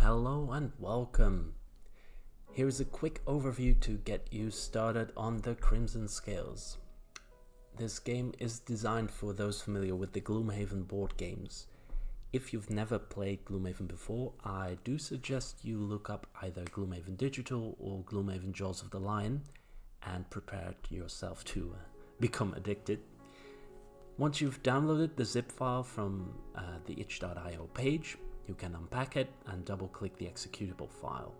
Hello and welcome. Here's a quick overview to get you started on the Crimson Scales. This game is designed for those familiar with the Gloomhaven board games. If you've never played Gloomhaven before, I do suggest you look up either Gloomhaven Digital or Gloomhaven Jaws of the Lion and prepare yourself to become addicted. Once you've downloaded the zip file from the itch.io page, you can unpack it and double-click the executable file.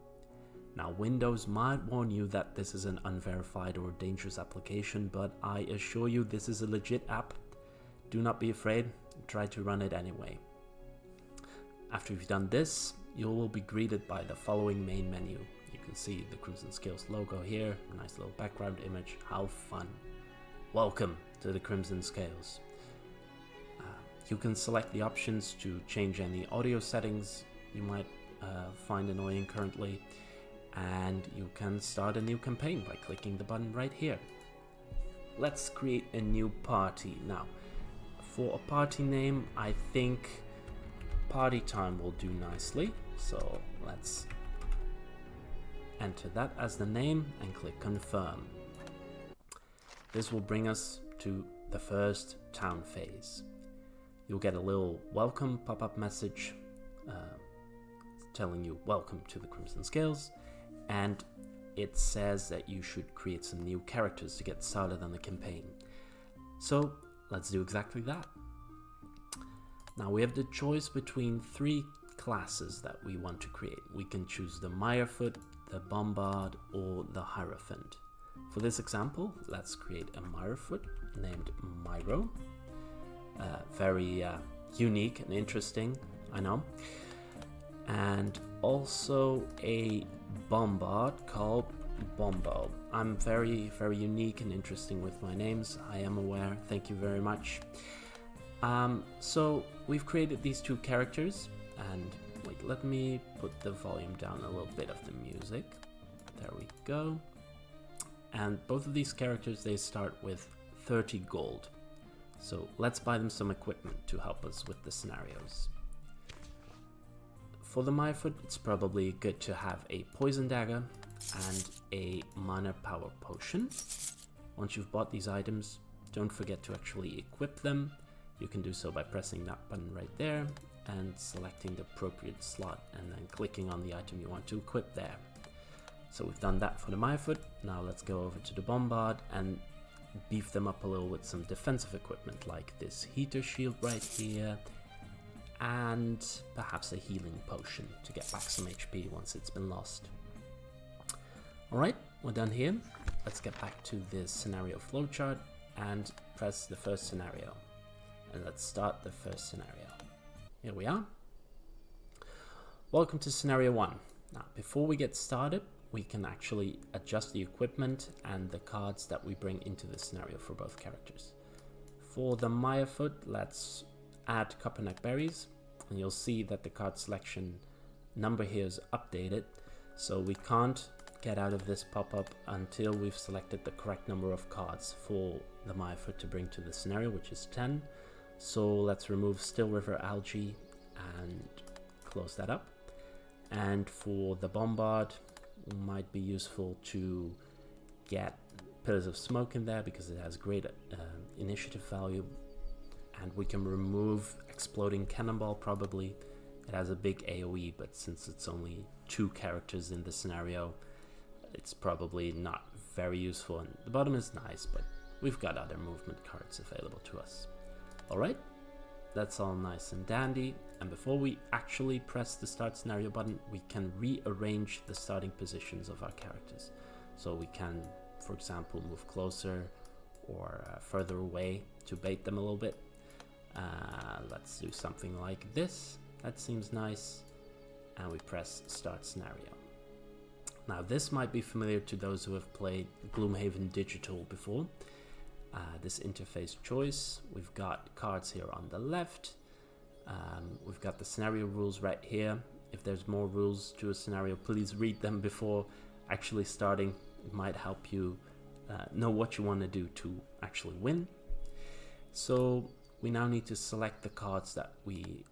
Now, Windows might warn you that this is an unverified or dangerous application, but I assure you this is a legit app. Do not be afraid, try to run it anyway. After you've done this, you will be greeted by the following main menu. You can see the Crimson Scales logo here, a nice little background image, how fun. Welcome to the Crimson Scales. You can select the options to change any audio settings you might find annoying currently, and you can start a new campaign by clicking the button right here. Let's create a new party. Now, for a party name, I think Party Time will do nicely, so let's enter that as the name and click Confirm. This will bring us to the first town phase. You'll get a little welcome pop-up message telling you welcome to the Crimson Scales, and it says that you should create some new characters to get started on the campaign. So let's do exactly that. Now we have the choice between three classes that we want to create. We can choose the Mirefoot, the Bombard, or the Hierophant. For this example, let's create a Mirefoot named Myro. Very unique and interesting, I know. And also a Bombard called Bombo. I'm very unique and interesting with my names, I am aware, thank you very much. So we've created these two characters, and wait, let me put the volume down a little bit of the music. There we go. And both of these characters, they start with 30 gold. So let's buy them some equipment to help us with the scenarios. For the Mirefoot, it's probably good to have a poison dagger and a minor power potion. Once you've bought these items, don't forget to actually equip them. You can do so by pressing that button right there and selecting the appropriate slot and then clicking on the item you want to equip there. So we've done that for the Mirefoot. Now let's go over to the Bombard and beef them up a little with some defensive equipment like this heater shield right here, and perhaps a healing potion to get back some HP once it's been lost. Alright, we're done here. Let's get back to this scenario flowchart and press the first scenario. And let's start the first scenario. Here we are. Welcome to scenario 1. Now, before we get started, we can actually adjust the equipment and the cards that we bring into the scenario for both characters. For the Mirefoot, let's add copperneck berries, and you'll see that the card selection number here is updated, so we can't get out of this pop-up until we've selected the correct number of cards for the Mirefoot to bring to the scenario, which is 10. So let's remove Still River Algae and close that up. And for the Bombard, might be useful to get Pillars of Smoke in there because it has great initiative value, and we can remove Exploding Cannonball probably. It has a big AoE, but since it's only two characters in the scenario, it's probably not very useful, and the bottom is nice, but we've got other movement cards available to us. Alright, that's all nice and dandy, and before we actually press the start scenario button, we can rearrange the starting positions of our characters. So we can, for example, move closer or further away to bait them a little bit. Let's do something like this. That seems nice. And we press start scenario. Now this might be familiar to those who have played Gloomhaven Digital before. This interface choice, we've got cards here on the left. We've got the scenario rules right here. If there's more rules to a scenario, please read them before actually starting. It might help you know what you want to do to actually win. So we now need to select the cards that we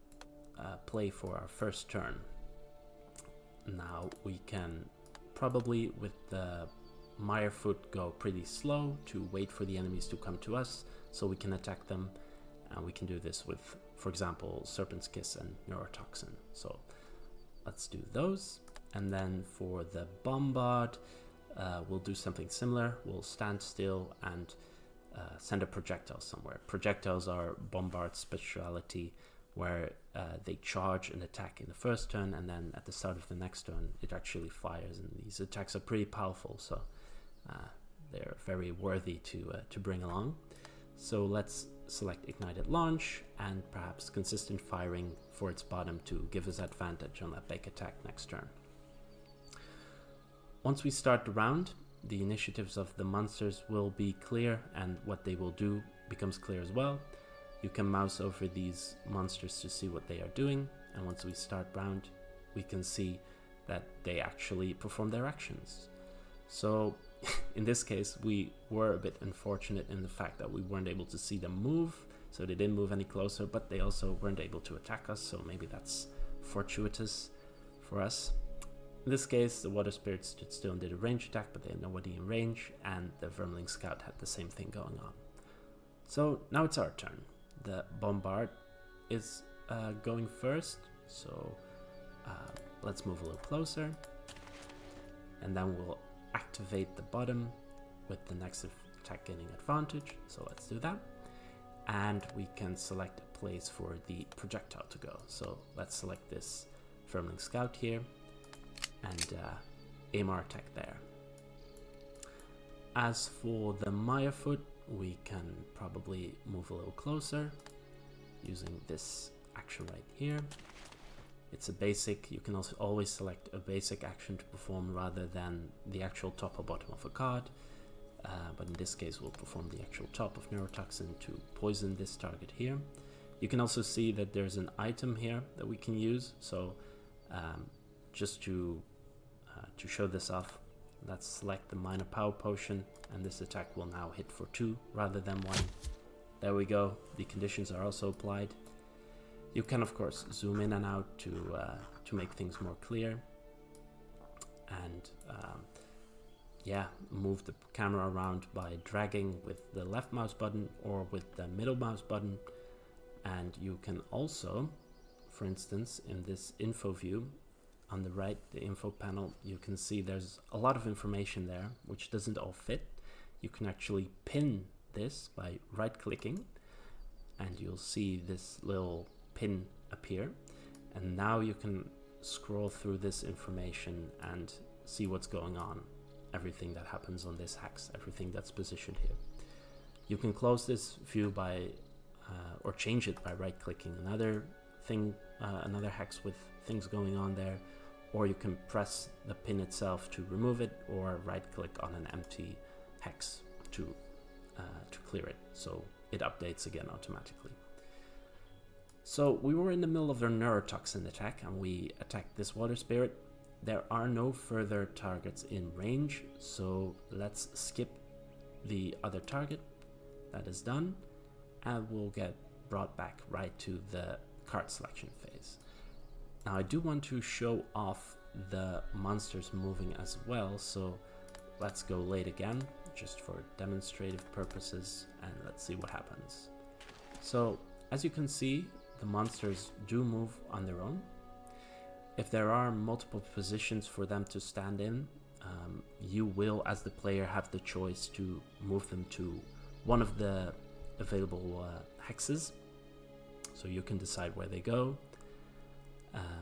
play for our first turn. Now we can probably with the Mirefoot go pretty slow to wait for the enemies to come to us so we can attack them, and we can do this with, for example, Serpent's Kiss and Neurotoxin. So let's do those. And then for the Bombard, we'll do something similar. We'll stand still and send a projectile somewhere. Projectiles are Bombard's speciality, where they charge an attack in the first turn, and then at the start of the next turn it actually fires, and these attacks are pretty powerful, so they're very worthy to bring along. So let's select Ignite at launch, and perhaps consistent firing for its bottom to give us advantage on that big attack next turn. Once we start the round, the initiatives of the monsters will be clear, and what they will do becomes clear as well. You can mouse over these monsters to see what they are doing, and once we start round, we can see that they actually perform their actions. So in this case, we were a bit unfortunate in the fact that we weren't able to see them move, so they didn't move any closer, but they also weren't able to attack us, so maybe that's fortuitous for us. In this case, the Water Spirit stood still and did a range attack, but they had nobody in range, and the Vermling Scout had the same thing going on. So now it's our turn. The Bombard is going first, so let's move a little closer, and then we'll activate the bottom with the next attack gaining advantage, so let's do that. And we can select a place for the projectile to go, so let's select this Vermling Scout here and aim our attack there. As for the Mirefoot, we can probably move a little closer using this action right here. It's a basic. You can also always select a basic action to perform rather than the actual top or bottom of a card, but in this case we'll perform the actual top of Neurotoxin to poison this target here. You can also see that there's an item here that we can use, so just to show this off, let's select the Minor Power Potion, and this attack will now hit for 2 rather than 1. There we go. The conditions are also applied. You can of course zoom in and out to make things more clear, and yeah, move the camera around by dragging with the left mouse button or with the middle mouse button. And you can also, for instance, in this info view on the right, the info panel, you can see there's a lot of information there which doesn't all fit. You can actually pin this by right clicking, and you'll see this little pin appear, and now you can scroll through this information and see what's going on, everything that happens on this hex, everything that's positioned here. You can close this view by or change it by right clicking another thing, another hex with things going on there, or you can press the pin itself to remove it, or right click on an empty hex to clear it, so it updates again automatically. So we were in the middle of a Neurotoxin attack, and we attacked this Water Spirit. There are no further targets in range, so let's skip the other target. That is done, and we'll get brought back right to the card selection phase. Now I do want to show off the monsters moving as well, so let's go late again, just for demonstrative purposes, and let's see what happens. So as you can see, the monsters do move on their own. If there are multiple positions for them to stand in, you will, as the player, have the choice to move them to one of the available hexes, so you can decide where they go.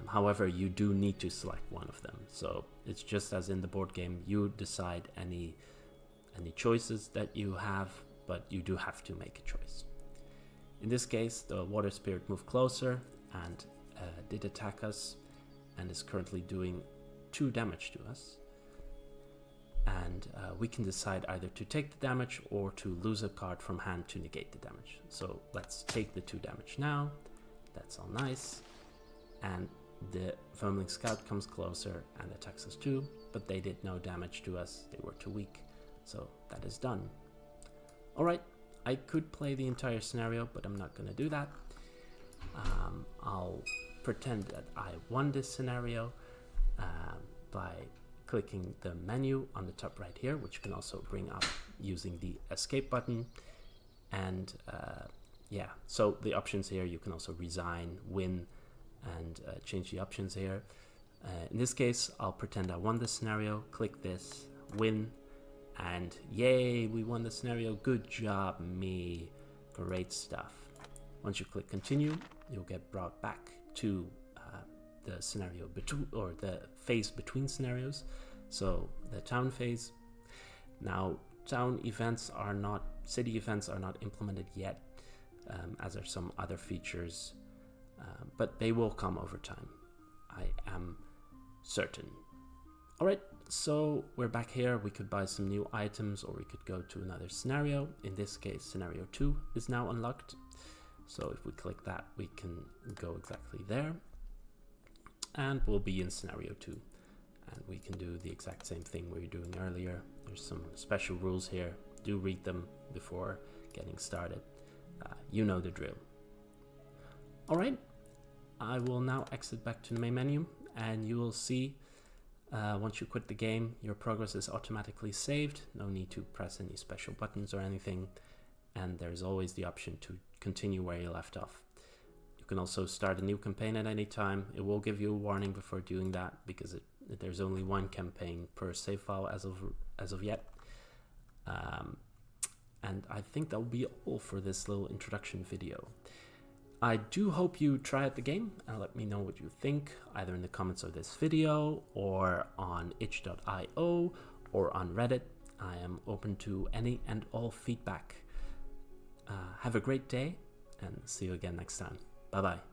However, you do need to select one of them, so it's just as in the board game, you decide any choices that you have, but you do have to make a choice. In this case, the Water Spirit moved closer and did attack us, and is currently doing 2 damage to us. And we can decide either to take the damage or to lose a card from hand to negate the damage. So let's take the 2 damage now. That's all nice. And the Vermling Scout comes closer and attacks us too, but they did no damage to us. They were too weak. So that is done. Alright, I could play the entire scenario, but I'm not going to do that. I'll pretend that I won this scenario. by clicking the menu on the top right here, which you can also bring up using the escape button. And yeah, so the options here, you can also resign, win, and change the options here. In this case, I'll pretend I won this scenario, click this, win, and yay, we won the scenario. Good job, me. Great stuff. Once you click continue, you'll get brought back to the scenario between, or the phase between scenarios. So the town phase. Now, town events are not, city events are not implemented yet, as are some other features, but they will come over time. I am certain. All right, so we're back here. We could buy some new items, or we could go to another scenario. In this case, scenario 2 is now unlocked. So if we click that, we can go exactly there. And we'll be in scenario 2. And we can do the exact same thing we were doing earlier. There's some special rules here. Do read them before getting started. You know the drill. All right, I will now exit back to the main menu, and you will see once you quit the game, your progress is automatically saved. No need to press any special buttons or anything. And there's always the option to continue where you left off. You can also start a new campaign at any time. It will give you a warning before doing that, because there's only one campaign per save file as of yet. And I think that will be all for this little introduction video. I do hope you try out the game and let me know what you think, either in the comments of this video or on itch.io or on Reddit. I am open to any and all feedback. Have a great day, and see you again next time. Bye bye.